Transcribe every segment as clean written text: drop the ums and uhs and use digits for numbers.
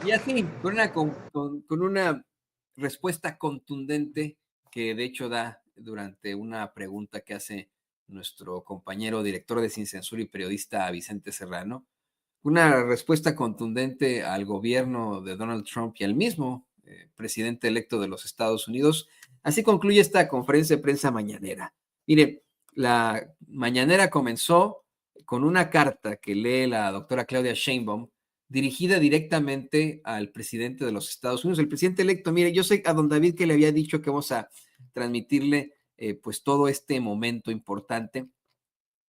Y así, con una respuesta contundente que de hecho da durante una pregunta que hace nuestro compañero director de Sin Censura y periodista Vicente Serrano, una respuesta contundente al gobierno de Donald Trump y al mismo presidente electo de los Estados Unidos. Así concluye esta conferencia de prensa mañanera. Mire, la mañanera comenzó con una carta que lee la doctora Claudia Sheinbaum dirigida directamente al presidente de los Estados Unidos, el presidente electo. Mire, yo sé a don David que le había dicho que vamos a transmitirle pues todo este momento importante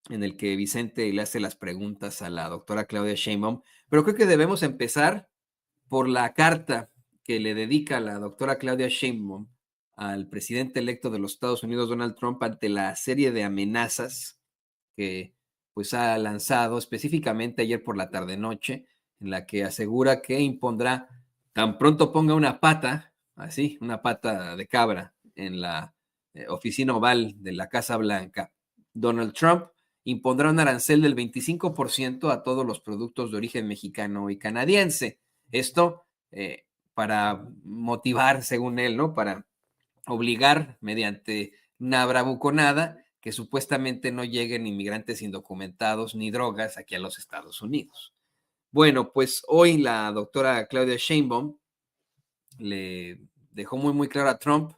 en el que Vicente le hace las preguntas a la doctora Claudia Sheinbaum, pero creo que debemos empezar por la carta que le dedica la doctora Claudia Sheinbaum al presidente electo de los Estados Unidos, Donald Trump, ante la serie de amenazas que pues ha lanzado específicamente ayer por la tarde-noche, en la que asegura que impondrá, tan pronto ponga una pata, así, una pata de cabra en la oficina oval de la Casa Blanca, Donald Trump impondrá un arancel del 25% a todos los productos de origen mexicano y canadiense. Esto para motivar, según él, ¿no? Para obligar mediante una bravuconada que supuestamente no lleguen inmigrantes indocumentados ni drogas aquí a los Estados Unidos. Bueno, pues hoy la doctora Claudia Sheinbaum le dejó muy claro a Trump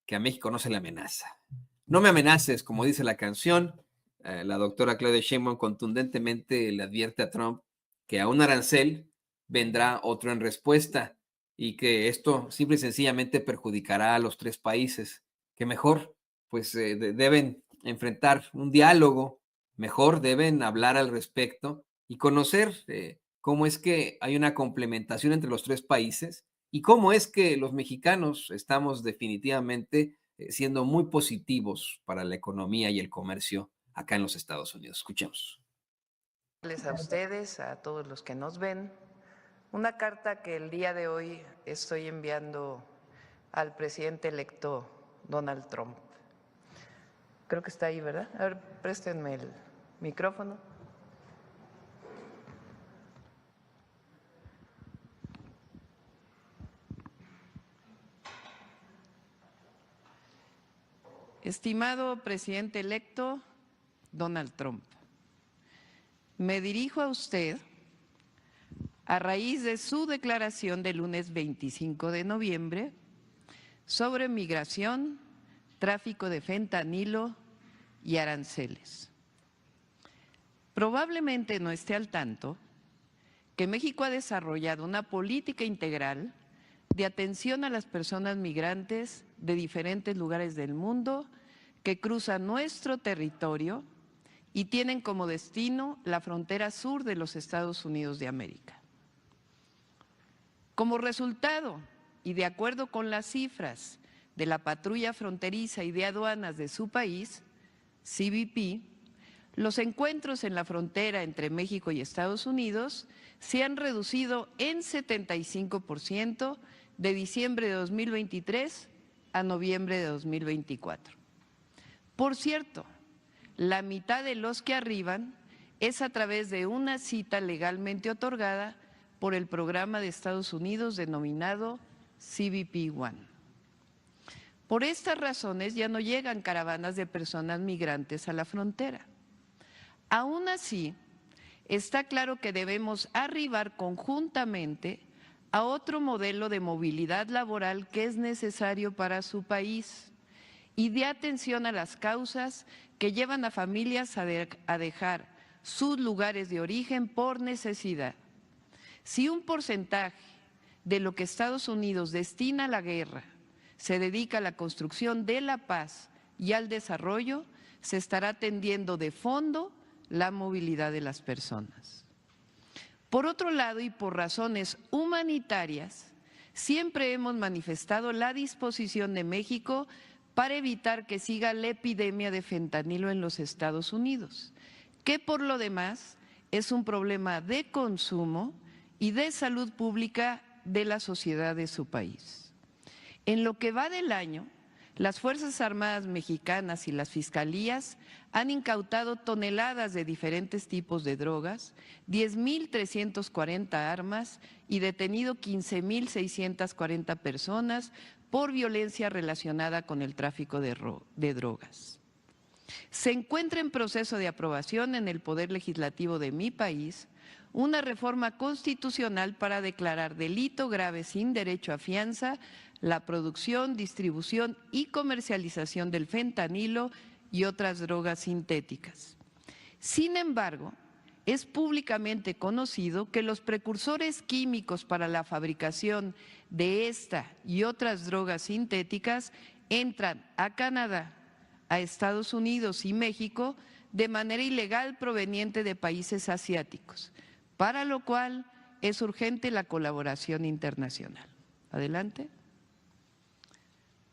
que a México no se le amenaza. No me amenaces, como dice la canción. La doctora Claudia Sheinbaum contundentemente le advierte a Trump que a un arancel vendrá otro en respuesta y que esto simple y sencillamente perjudicará a los tres países, que mejor pues deben enfrentar un diálogo, mejor deben hablar al respecto y conocer cómo es que hay una complementación entre los tres países y cómo es que los mexicanos estamos definitivamente siendo muy positivos para la economía y el comercio acá en los Estados Unidos. Escuchemos. A ustedes, a todos los que nos ven, una carta que el día de hoy estoy enviando al presidente electo Donald Trump. Creo que está ahí, ¿verdad? A ver, préstenme el micrófono. Estimado presidente electo Donald Trump, me dirijo a usted a raíz de su declaración del lunes 25 de noviembre sobre migración, tráfico de fentanilo y aranceles. Probablemente no esté al tanto que México ha desarrollado una política integral de atención a las personas migrantes de diferentes lugares del mundo que cruzan nuestro territorio y tienen como destino la frontera sur de los Estados Unidos de América. Como resultado, y de acuerdo con las cifras de la Patrulla Fronteriza y de Aduanas de su país, CBP, los encuentros en la frontera entre México y Estados Unidos se han reducido en 75% de diciembre de 2023 a noviembre de 2024. Por cierto, la mitad de los que arriban es a través de una cita legalmente otorgada por el programa de Estados Unidos denominado CBP One. Por estas razones ya no llegan caravanas de personas migrantes a la frontera. Aún así, está claro que debemos arribar conjuntamente a otro modelo de movilidad laboral que es necesario para su país y de atención a las causas que llevan a familias a dejar sus lugares de origen por necesidad. Si un porcentaje de lo que Estados Unidos destina a la guerra se dedica a la construcción de la paz y al desarrollo, se estará atendiendo de fondo la movilidad de las personas. Por otro lado, y por razones humanitarias, siempre hemos manifestado la disposición de México para evitar que siga la epidemia de fentanilo en los Estados Unidos, que por lo demás es un problema de consumo y de salud pública de la sociedad de su país. En lo que va del año, Las Fuerzas Armadas mexicanas y las fiscalías han incautado toneladas de diferentes tipos de drogas, 10.340 armas y detenido 15.640 personas por violencia relacionada con el tráfico de drogas. Se encuentra en proceso de aprobación en el Poder Legislativo de mi país una reforma constitucional para declarar delito grave sin derecho a fianza la producción, distribución y comercialización del fentanilo y otras drogas sintéticas. Sin embargo, es públicamente conocido que los precursores químicos para la fabricación de esta y otras drogas sintéticas entran a Canadá, a Estados Unidos y México de manera ilegal proveniente de países asiáticos, para lo cual es urgente la colaboración internacional. Adelante.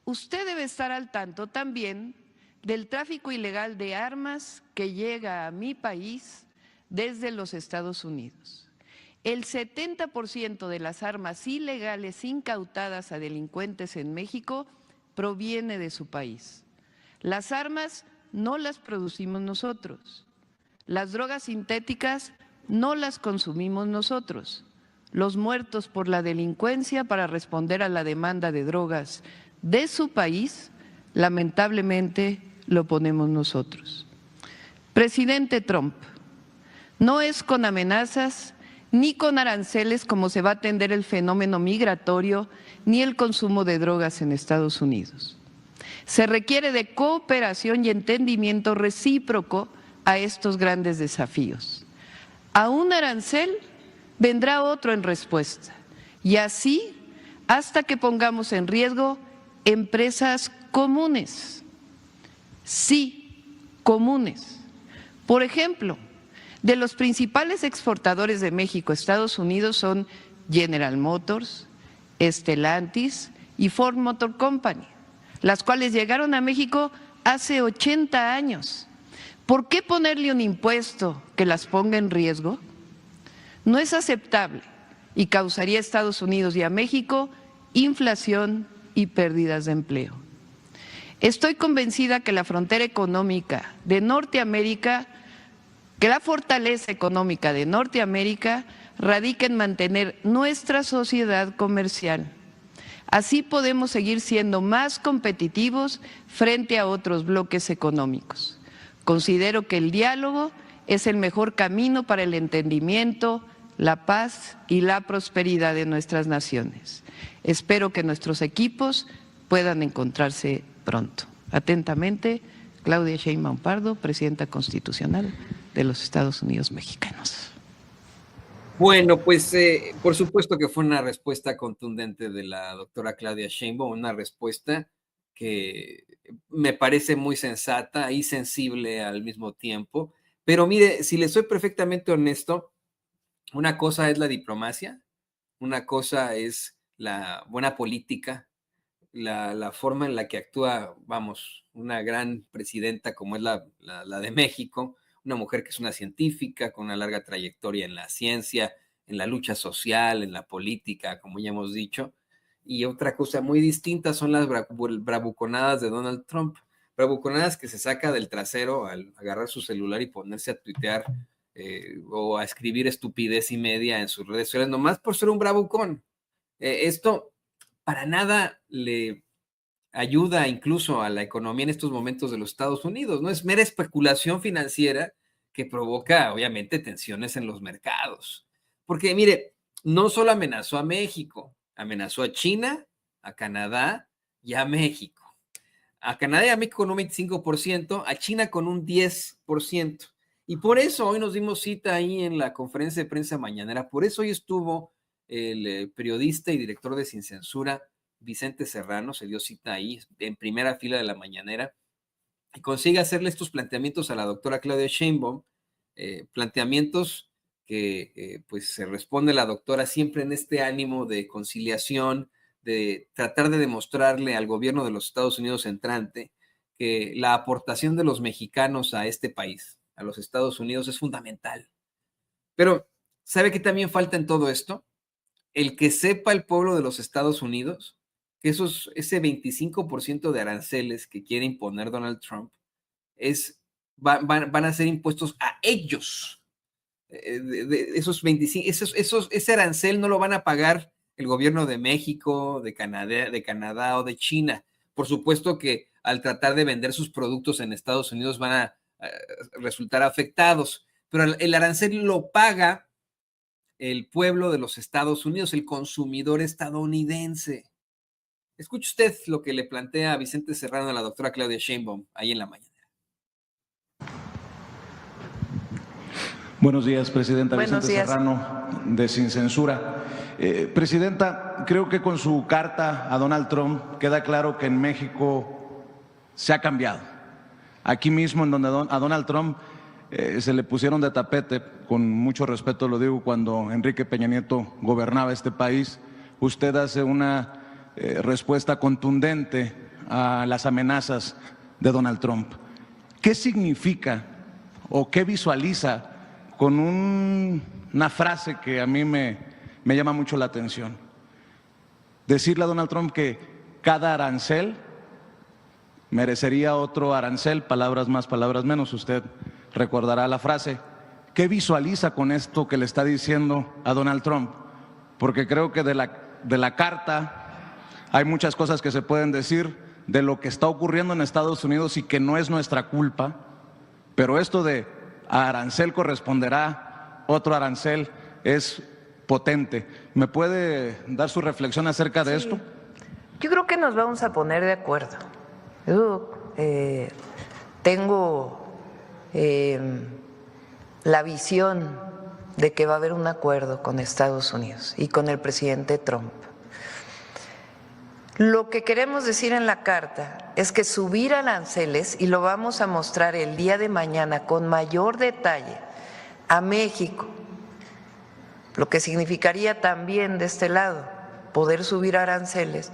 Usted debe estar al tanto también del tráfico ilegal de armas que llega a mi país desde los Estados Unidos. El 70% de las armas ilegales incautadas a delincuentes en México proviene de su país. Las armas no las producimos nosotros. Las drogas sintéticas no las consumimos nosotros. Los muertos por la delincuencia para responder a la demanda de drogas de su país, lamentablemente lo ponemos nosotros. Presidente Trump, no es con amenazas ni con aranceles como se va a atender el fenómeno migratorio ni el consumo de drogas en Estados Unidos. Se requiere de cooperación y entendimiento recíproco a estos grandes desafíos. A un arancel vendrá otro en respuesta, y así hasta que pongamos en riesgo empresas comunes, sí, comunes. Por ejemplo, de los principales exportadores de México a Estados Unidos son General Motors, Stellantis y Ford Motor Company, las cuales llegaron a México hace 80 años. ¿Por qué ponerle un impuesto que las ponga en riesgo? No es aceptable y causaría a Estados Unidos y a México inflación y pérdidas de empleo. Estoy convencida que la frontera económica de Norteamérica, que la fortaleza económica de Norteamérica radica en mantener nuestra sociedad comercial. Así podemos seguir siendo más competitivos frente a otros bloques económicos. Considero que el diálogo es el mejor camino para el entendimiento, la paz y la prosperidad de nuestras naciones. Espero que nuestros equipos puedan encontrarse pronto. Atentamente, Claudia Sheinbaum Pardo, Presidenta Constitucional de los Estados Unidos Mexicanos. Bueno, pues por supuesto que fue una respuesta contundente de la doctora Claudia Sheinbaum, una respuesta que me parece muy sensata y sensible al mismo tiempo. Pero mire, si le soy perfectamente honesto, una cosa es la diplomacia, una cosa es la buena política, la forma en la que actúa, vamos, una gran presidenta como es la de México, una mujer que es una científica con una larga trayectoria en la ciencia, en la lucha social, en la política, como ya hemos dicho. Y otra cosa muy distinta son las bravuconadas de Donald Trump, bravuconadas que se saca del trasero al agarrar su celular y ponerse a tuitear o a escribir estupidez y media en sus redes sociales, nomás por ser un bravucón. Esto para nada le ayuda incluso a la economía en estos momentos de los Estados Unidos, ¿no? Es mera especulación financiera que provoca, obviamente, tensiones en los mercados. Porque, mire, no solo amenazó a México, amenazó a China, a Canadá y a México. A Canadá y a México con un 25%, a China con un 10%. Y por eso hoy nos dimos cita ahí en la conferencia de prensa mañanera, por eso hoy estuvo el periodista y director de Sin Censura, Vicente Serrano, se dio cita ahí en primera fila de la mañanera y consigue hacerle estos planteamientos a la doctora Claudia Sheinbaum, planteamientos que pues se responde la doctora siempre en este ánimo de conciliación, de tratar de demostrarle al gobierno de los Estados Unidos entrante que la aportación de los mexicanos a este país, a los Estados Unidos, es fundamental. Pero, ¿sabe qué también falta en todo esto? El que sepa el pueblo de los Estados Unidos que ese 25% de aranceles que quiere imponer Donald Trump van a ser impuestos a ellos. Esos 25, ese arancel no lo van a pagar el gobierno de México, de Canadá o de China. Por supuesto que al tratar de vender sus productos en Estados Unidos van a resultar afectados, pero el arancel lo paga el pueblo de los Estados Unidos, el consumidor estadounidense. Escuche usted lo que le plantea Vicente Serrano a la doctora Claudia Sheinbaum ahí en la mañana. Buenos días, Presidenta. Buenos Vicente días. Serrano, de Sin Censura. Presidenta, creo que con su carta a Donald Trump queda claro que en México se ha cambiado. Aquí mismo, en donde a Donald Trump se le pusieron de tapete, con mucho respeto lo digo, cuando Enrique Peña Nieto gobernaba este país, usted hace una respuesta contundente a las amenazas de Donald Trump. ¿Qué significa o qué visualiza con una frase que a mí me llama mucho la atención? Decirle a Donald Trump que cada arancel merecería otro arancel, palabras más, palabras menos, usted recordará la frase. ¿Qué visualiza con esto que le está diciendo a Donald Trump? Porque creo que de la carta hay muchas cosas que se pueden decir de lo que está ocurriendo en Estados Unidos y que no es nuestra culpa, pero esto de a arancel corresponderá otro arancel es potente. ¿Me puede dar su reflexión acerca de esto? Yo creo que nos vamos a poner de acuerdo. Yo tengo la visión de que va a haber un acuerdo con Estados Unidos y con el presidente Trump. Lo que queremos decir en la carta es que subir aranceles, y lo vamos a mostrar el día de mañana con mayor detalle a México, lo que significaría también de este lado poder subir aranceles,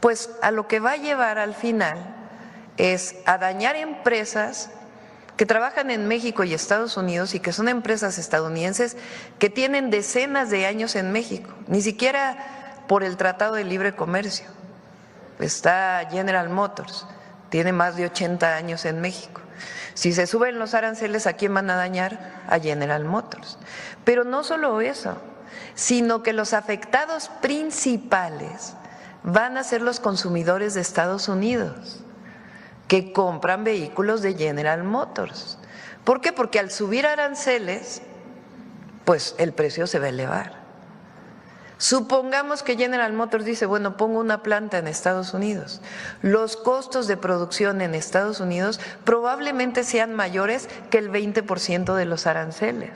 pues a lo que va a llevar al final es a dañar empresas que trabajan en México y Estados Unidos y que son empresas estadounidenses que tienen decenas de años en México, ni siquiera por el Tratado de Libre Comercio. Está General Motors, tiene más de 80 años en México. Si se suben los aranceles, ¿a quién van a dañar? A General Motors. Pero no solo eso, sino que los afectados principales van a ser los consumidores de Estados Unidos, que compran vehículos de General Motors. ¿Por qué? Porque al subir aranceles, pues el precio se va a elevar. Supongamos que General Motors dice, bueno, pongo una planta en Estados Unidos. Los costos de producción en Estados Unidos probablemente sean mayores que el 20% de los aranceles.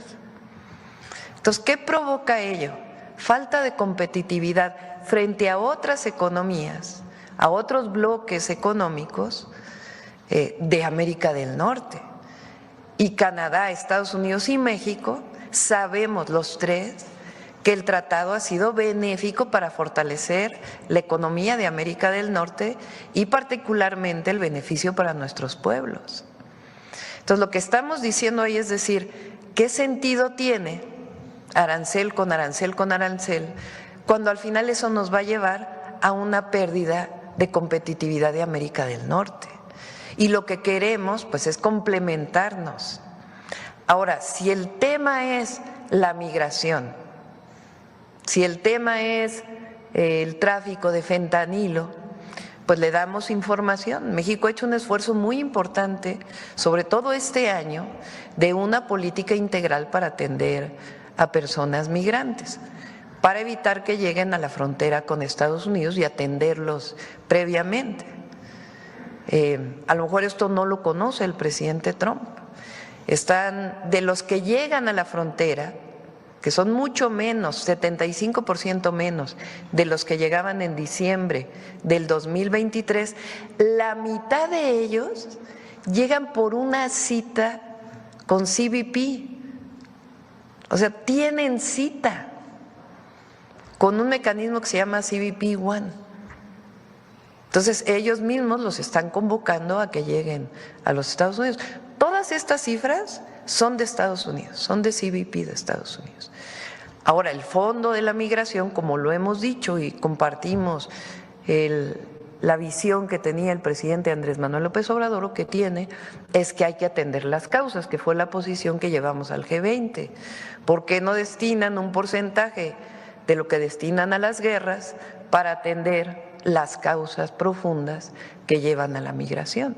Entonces, ¿qué provoca ello? Falta de competitividad frente a otras economías, a otros bloques económicos de América del Norte. Y Canadá, Estados Unidos y México, sabemos los tres que el tratado ha sido benéfico para fortalecer la economía de América del Norte y particularmente el beneficio para nuestros pueblos. Entonces, lo que estamos diciendo ahí es decir, ¿qué sentido tiene arancel con arancel con arancel cuando al final eso nos va a llevar a una pérdida de competitividad de América del Norte? Y lo que queremos, pues, es complementarnos. Ahora, si el tema es la migración, si el tema es el tráfico de fentanilo, pues le damos información. México ha hecho un esfuerzo muy importante, sobre todo este año, de una política integral para atender a personas migrantes, para evitar que lleguen a la frontera con Estados Unidos y atenderlos previamente. A lo mejor esto no lo conoce el presidente Trump. Están de los que llegan a la frontera, que son mucho menos, 75% menos de los que llegaban en diciembre del 2023, la mitad de ellos llegan por una cita con CBP, o sea, tienen cita con un mecanismo que se llama CBP One. Entonces ellos mismos los están convocando a que lleguen a los Estados Unidos. Todas estas cifras son de Estados Unidos, son de CBP de Estados Unidos. Ahora, el fondo de la migración, como lo hemos dicho y compartimos la visión que tenía el presidente Andrés Manuel López Obrador, o que tiene, es que hay que atender las causas, que fue la posición que llevamos al G20. ¿Por qué no destinan un porcentaje de lo que destinan a las guerras para atender las causas profundas que llevan a la migración?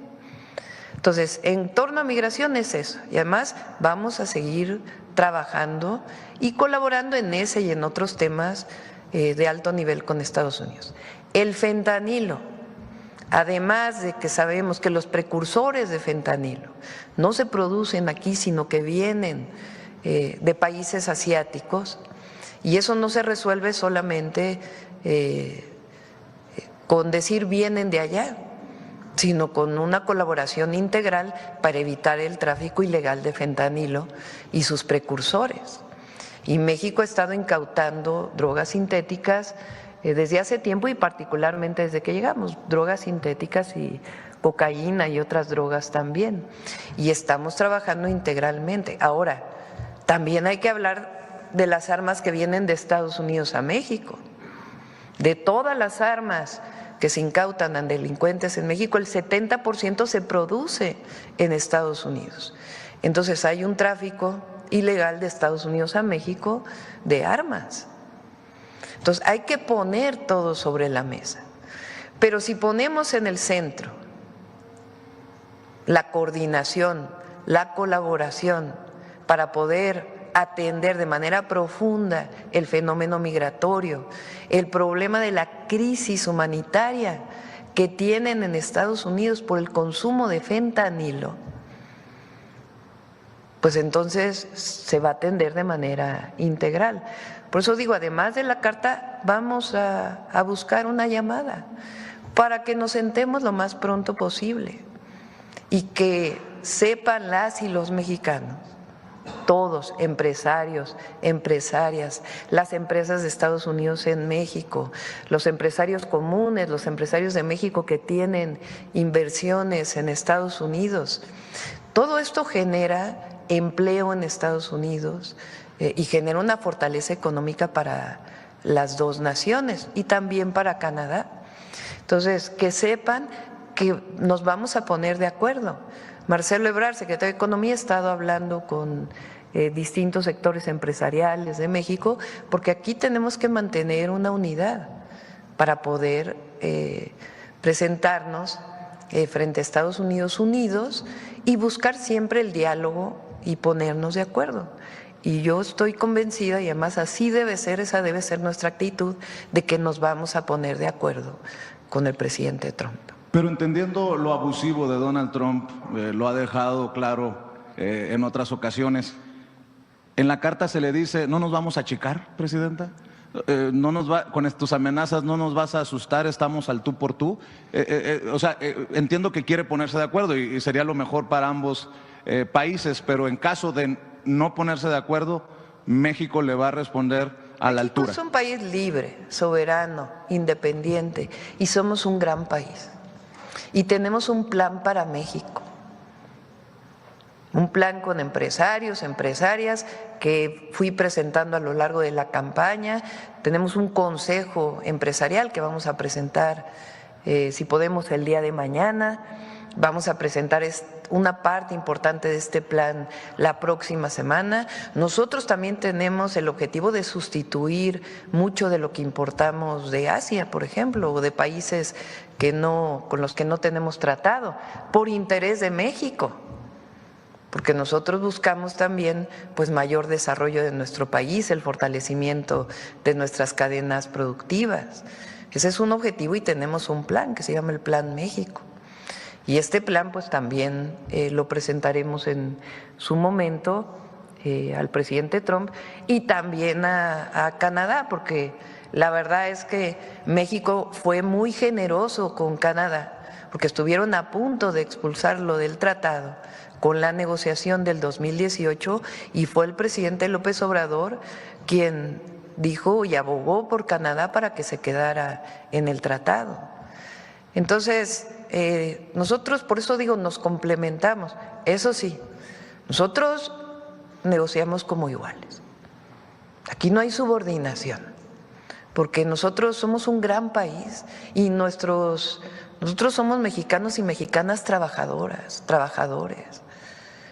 Entonces, en torno a migración es eso, y además vamos a seguir trabajando y colaborando en ese y en otros temas de alto nivel con Estados Unidos. El fentanilo, además de que sabemos que los precursores de fentanilo no se producen aquí, sino que vienen de países asiáticos, y eso no se resuelve solamente con decir vienen de allá, sino con una colaboración integral para evitar el tráfico ilegal de fentanilo y sus precursores. Y México ha estado incautando drogas sintéticas desde hace tiempo, y particularmente desde que llegamos, drogas sintéticas y cocaína y otras drogas también. Y estamos trabajando integralmente. Ahora, también hay que hablar de las armas que vienen de Estados Unidos a México. De todas las armas que se incautan a delincuentes en México, el 70% se produce en Estados Unidos. Entonces hay un tráfico ilegal de Estados Unidos a México de armas. Entonces hay que poner todo sobre la mesa. Pero si ponemos en el centro la coordinación, la colaboración para poder atender de manera profunda el fenómeno migratorio, el problema de la crisis humanitaria que tienen en Estados Unidos por el consumo de fentanilo, pues entonces se va a atender de manera integral. Por eso digo, además de la carta, vamos a buscar una llamada para que nos sentemos lo más pronto posible y que sepan las y los mexicanos, todos, empresarios, empresarias, las empresas de Estados Unidos en México, los empresarios comunes, los empresarios de México que tienen inversiones en Estados Unidos. Todo esto genera empleo en Estados Unidos y genera una fortaleza económica para las dos naciones y también para Canadá. Entonces, que sepan que nos vamos a poner de acuerdo. Marcelo Ebrard, secretario de Economía, ha estado hablando con distintos sectores empresariales de México, porque aquí tenemos que mantener una unidad para poder presentarnos frente a Estados Unidos unidos y buscar siempre el diálogo y ponernos de acuerdo. Y yo estoy convencida, y además así debe ser, esa debe ser nuestra actitud, de que nos vamos a poner de acuerdo con el presidente Trump. Pero entendiendo lo abusivo de Donald Trump, lo ha dejado claro en otras ocasiones, en la carta se le dice, ¿no nos vamos a achicar, presidenta? No nos va, con tus amenazas no nos vas a asustar, estamos al tú por tú. Entiendo que quiere ponerse de acuerdo y sería lo mejor para ambos países, pero en caso de no ponerse de acuerdo, México le va a responder a la altura. México es un país libre, soberano, independiente, y somos un gran país. Y tenemos un plan para México, un plan con empresarios, empresarias, que fui presentando a lo largo de la campaña. Tenemos un consejo empresarial que vamos a presentar, si podemos, el día de mañana. Vamos a presentar una parte importante de este plan la próxima semana. Nosotros también tenemos el objetivo de sustituir mucho de lo que importamos de Asia, por ejemplo, o de países con los que no tenemos tratado, por interés de México, porque nosotros buscamos también pues mayor desarrollo de nuestro país, el fortalecimiento de nuestras cadenas productivas. Ese es un objetivo y tenemos un plan que se llama el Plan México. Y este plan pues también lo presentaremos en su momento al presidente Trump y también a Canadá, porque la verdad es que México fue muy generoso con Canadá, porque estuvieron a punto de expulsarlo del tratado con la negociación del 2018 y fue el presidente López Obrador quien dijo y abogó por Canadá para que se quedara en el tratado. Entonces, nosotros, por eso digo, nos complementamos. Eso sí, nosotros negociamos como iguales. Aquí no hay subordinación, porque nosotros somos un gran país y nosotros somos mexicanos y mexicanas trabajadoras, trabajadores.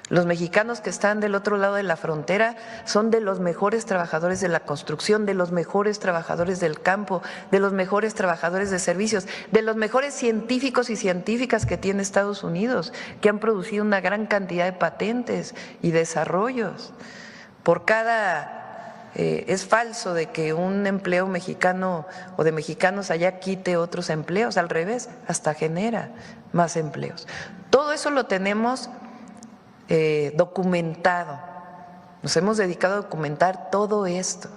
Los mexicanos que están del otro lado de la frontera son de los mejores trabajadores de la construcción, de los mejores trabajadores del campo, de los mejores trabajadores de servicios, de los mejores científicos y científicas que tiene Estados Unidos, que han producido una gran cantidad de patentes y desarrollos. Es falso de que un empleo mexicano o de mexicanos allá quite otros empleos, al revés, hasta genera más empleos. Todo eso lo tenemos documentado. Nos hemos dedicado a documentar todo esto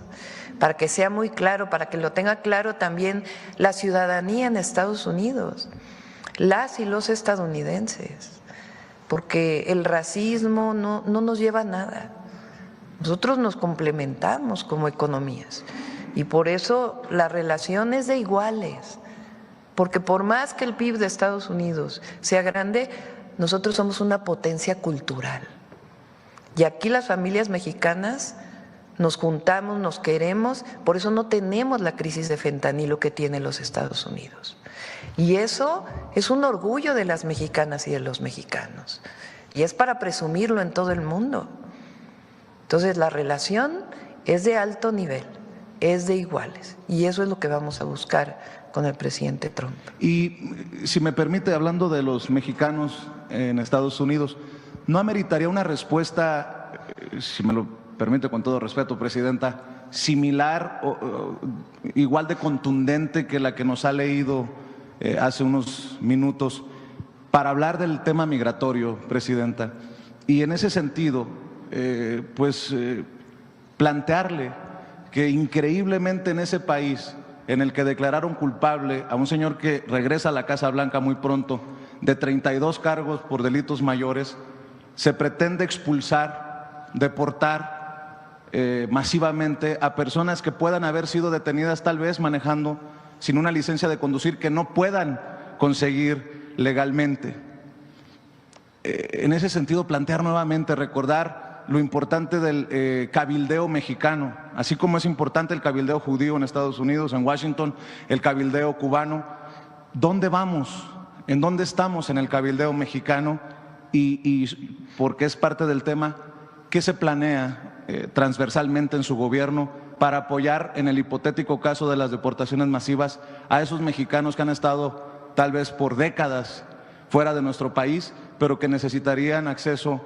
para que sea muy claro, para que lo tenga claro también la ciudadanía en Estados Unidos, las y los estadounidenses, porque el racismo no nos lleva a nada. Nosotros nos complementamos como economías y por eso la relación es de iguales, porque por más que el PIB de Estados Unidos sea grande, nosotros somos una potencia cultural y aquí las familias mexicanas nos juntamos, nos queremos, por eso no tenemos la crisis de fentanilo que tienen los Estados Unidos. Y eso es un orgullo de las mexicanas y de los mexicanos y es para presumirlo en todo el mundo. Entonces la relación es de alto nivel, es de iguales y eso es lo que vamos a buscar con el presidente Trump. Y si me permite, hablando de los mexicanos en Estados Unidos, ¿no ameritaría una respuesta, si me lo permite con todo respeto, Presidenta, similar o igual de contundente que la que nos ha leído hace unos minutos para hablar del tema migratorio, Presidenta? Y en ese sentido, plantearle que increíblemente en ese país en el que declararon culpable a un señor que regresa a la Casa Blanca muy pronto de 32 cargos por delitos mayores, se pretende expulsar, deportar masivamente a personas que puedan haber sido detenidas tal vez manejando sin una licencia de conducir que no puedan conseguir legalmente. En ese sentido, plantear nuevamente, recordar lo importante del cabildeo mexicano, así como es importante el cabildeo judío en Estados Unidos, en Washington, el cabildeo cubano. ¿Dónde vamos? ¿En dónde estamos en el cabildeo mexicano? Y porque es parte del tema, ¿qué se planea transversalmente en su gobierno para apoyar en el hipotético caso de las deportaciones masivas a esos mexicanos que han estado tal vez por décadas fuera de nuestro país, pero que necesitarían acceso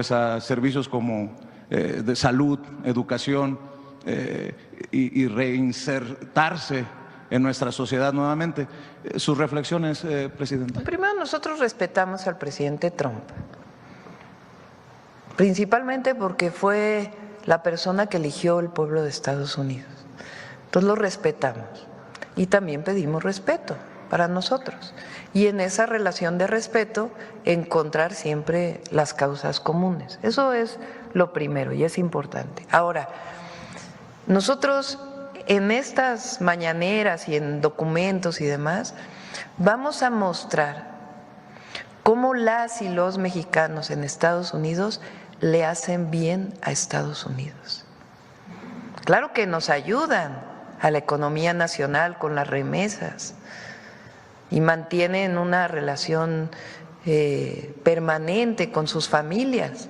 a servicios como de salud, educación y reinsertarse en nuestra sociedad nuevamente? Sus reflexiones, Presidenta. Primero, nosotros respetamos al presidente Trump, principalmente porque fue la persona que eligió el pueblo de Estados Unidos. Entonces lo respetamos y también pedimos respeto para nosotros. Y en esa relación de respeto, encontrar siempre las causas comunes. Eso es lo primero y es importante. Ahora, nosotros en estas mañaneras y en documentos y demás, vamos a mostrar cómo las y los mexicanos en Estados Unidos le hacen bien a Estados Unidos. Claro que nos ayudan a la economía nacional con las remesas y mantienen una relación permanente con sus familias.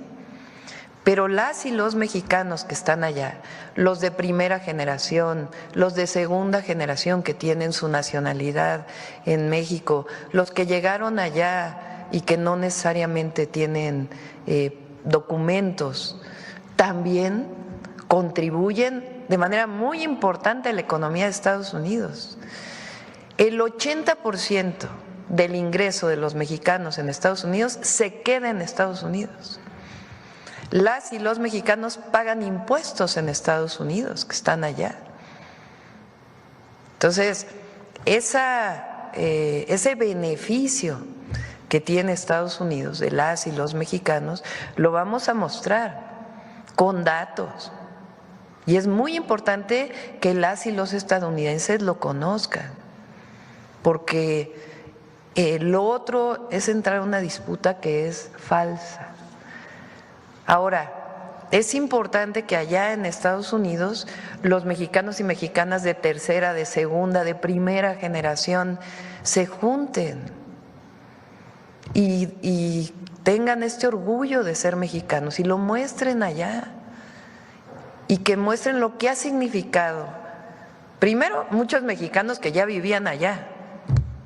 Pero las y los mexicanos que están allá, los de primera generación, los de segunda generación que tienen su nacionalidad en México, los que llegaron allá y que no necesariamente tienen documentos, también contribuyen de manera muy importante a la economía de Estados Unidos. El 80% del ingreso de los mexicanos en Estados Unidos se queda en Estados Unidos. Las y los mexicanos pagan impuestos en Estados Unidos, que están allá. Entonces, ese beneficio que tiene Estados Unidos de las y los mexicanos lo vamos a mostrar con datos. Y es muy importante que las y los estadounidenses lo conozcan, porque lo otro es entrar en una disputa que es falsa. Ahora, es importante que allá en Estados Unidos los mexicanos y mexicanas de tercera, de segunda, de primera generación se junten y tengan este orgullo de ser mexicanos y lo muestren allá y que muestren lo que ha significado. Primero, muchos mexicanos que ya vivían allá,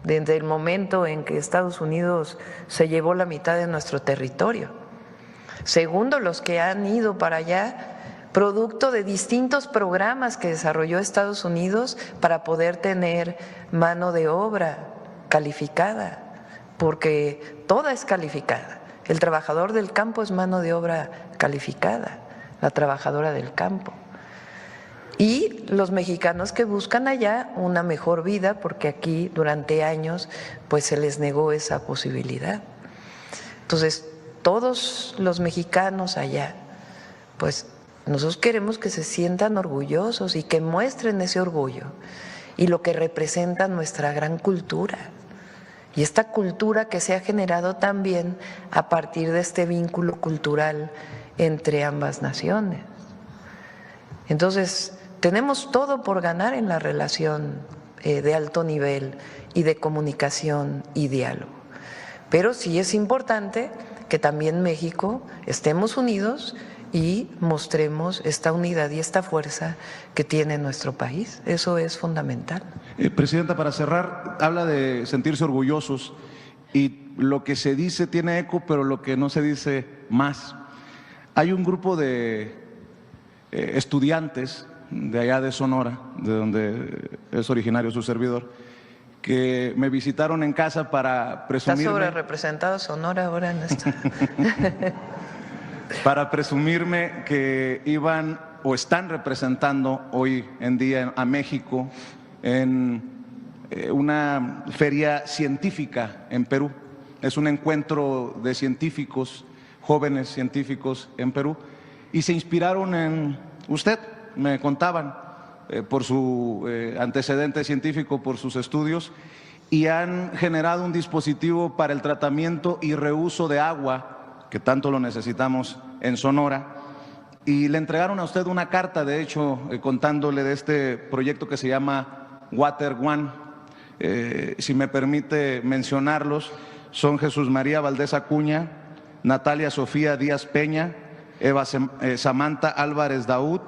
desde el momento en que Estados Unidos se llevó la mitad de nuestro territorio. Segundo, los que han ido para allá, producto de distintos programas que desarrolló Estados Unidos para poder tener mano de obra calificada, porque toda es calificada. El trabajador del campo es mano de obra calificada, la trabajadora del campo. Y los mexicanos que buscan allá una mejor vida, porque aquí durante años pues se les negó esa posibilidad. Entonces, todos los mexicanos allá, pues nosotros queremos que se sientan orgullosos y que muestren ese orgullo y lo que representa nuestra gran cultura. Y esta cultura que se ha generado también a partir de este vínculo cultural entre ambas naciones. Entonces, tenemos todo por ganar en la relación de alto nivel y de comunicación y diálogo. Pero sí es importante que también México estemos unidos y mostremos esta unidad y esta fuerza que tiene nuestro país. Eso es fundamental. Presidenta, para cerrar, habla de sentirse orgullosos y lo que se dice tiene eco, pero lo que no se dice más. Hay un grupo de estudiantes de allá de Sonora, de donde es originario su servidor, que me visitaron en casa para presumirme… Está sobre representado Sonora ahora en esto. Para presumirme que iban o están representando hoy en día a México en una feria científica en Perú. Es un encuentro de científicos, jóvenes científicos en Perú, y se inspiraron en usted, me contaban, por su antecedente científico, por sus estudios, y han generado un dispositivo para el tratamiento y reuso de agua, que tanto lo necesitamos en Sonora, y le entregaron a usted una carta, de hecho, contándole de este proyecto que se llama Water One. Si me permite mencionarlos, son Jesús María Valdés Acuña, Natalia Sofía Díaz Peña, Eva Samantha Álvarez Daud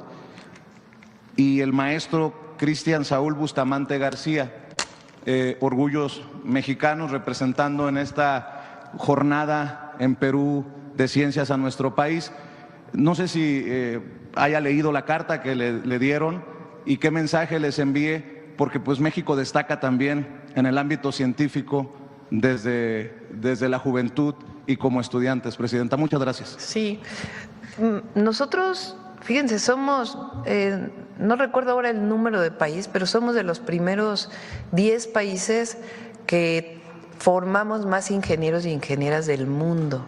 y el maestro Cristian Saúl Bustamante García, orgullos mexicanos representando en esta jornada en Perú de ciencias a nuestro país. No sé si haya leído la carta que le dieron y qué mensaje les envíe, porque pues México destaca también en el ámbito científico desde la juventud y como estudiantes. Presidenta, muchas gracias. Sí, nosotros, fíjense, somos, no recuerdo ahora el número de país, pero somos de los primeros 10 países que formamos más ingenieros y ingenieras del mundo,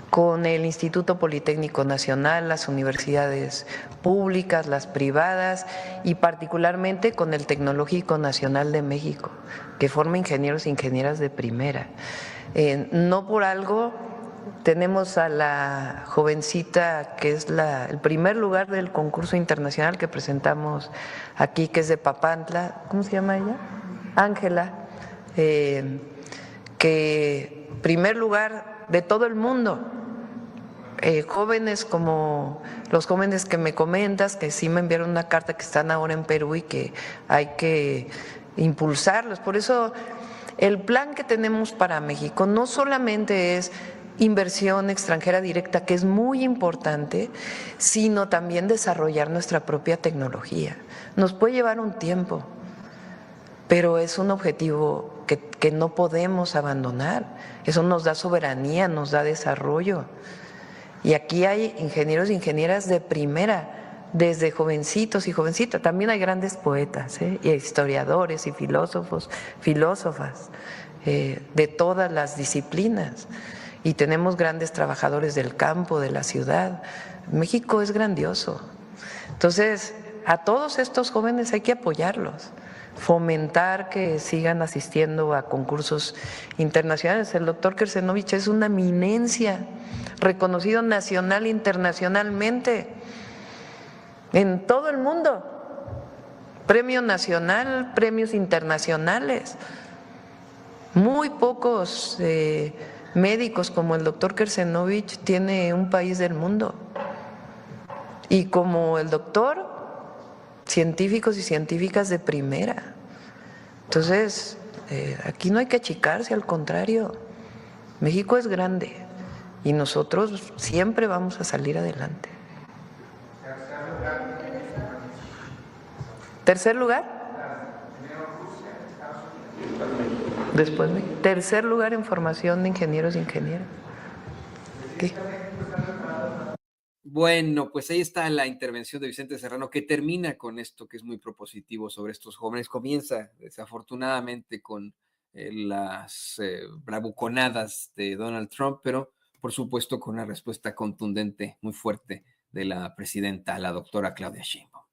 con el Instituto Politécnico Nacional, las universidades públicas, las privadas y particularmente con el Tecnológico Nacional de México, que forma ingenieros e ingenieras de primera. No por algo tenemos a la jovencita que es el primer lugar del concurso internacional que presentamos aquí, que es de Papantla, ¿cómo se llama ella? Ángela, que primer lugar de todo el mundo. Jóvenes como los jóvenes que me comentas, que sí me enviaron una carta, que están ahora en Perú y que hay que impulsarlos. Por eso el plan que tenemos para México no solamente es inversión extranjera directa, que es muy importante, sino también desarrollar nuestra propia tecnología. Nos puede llevar un tiempo, pero es un objetivo que no podemos abandonar. Eso nos da soberanía, nos da desarrollo. Y aquí hay ingenieros e ingenieras de primera, desde jovencitos y jovencitas. También hay grandes poetas, y historiadores y filósofos, filósofas, de todas las disciplinas. Y tenemos grandes trabajadores del campo, de la ciudad. México es grandioso. Entonces, a todos estos jóvenes hay que apoyarlos, fomentar que sigan asistiendo a concursos internacionales. El doctor Kersenovich es una eminencia reconocido nacional e internacionalmente en todo el mundo. Premio nacional, premios internacionales. Muy pocos médicos como el doctor Kersenovich tiene un país del mundo. Y como el doctor, científicos y científicas de primera. Entonces, aquí no hay que achicarse, al contrario. México es grande y nosotros siempre vamos a salir adelante. ¿Tercer lugar? Después, tercer lugar en formación de ingenieros e ingenieras. ¿Qué? Bueno, pues ahí está la intervención de Vicente Serrano, que termina con esto que es muy propositivo sobre estos jóvenes. Comienza, desafortunadamente, con las bravuconadas de Donald Trump, pero por supuesto con una respuesta contundente, muy fuerte de la presidenta, la doctora Claudia Sheinbaum.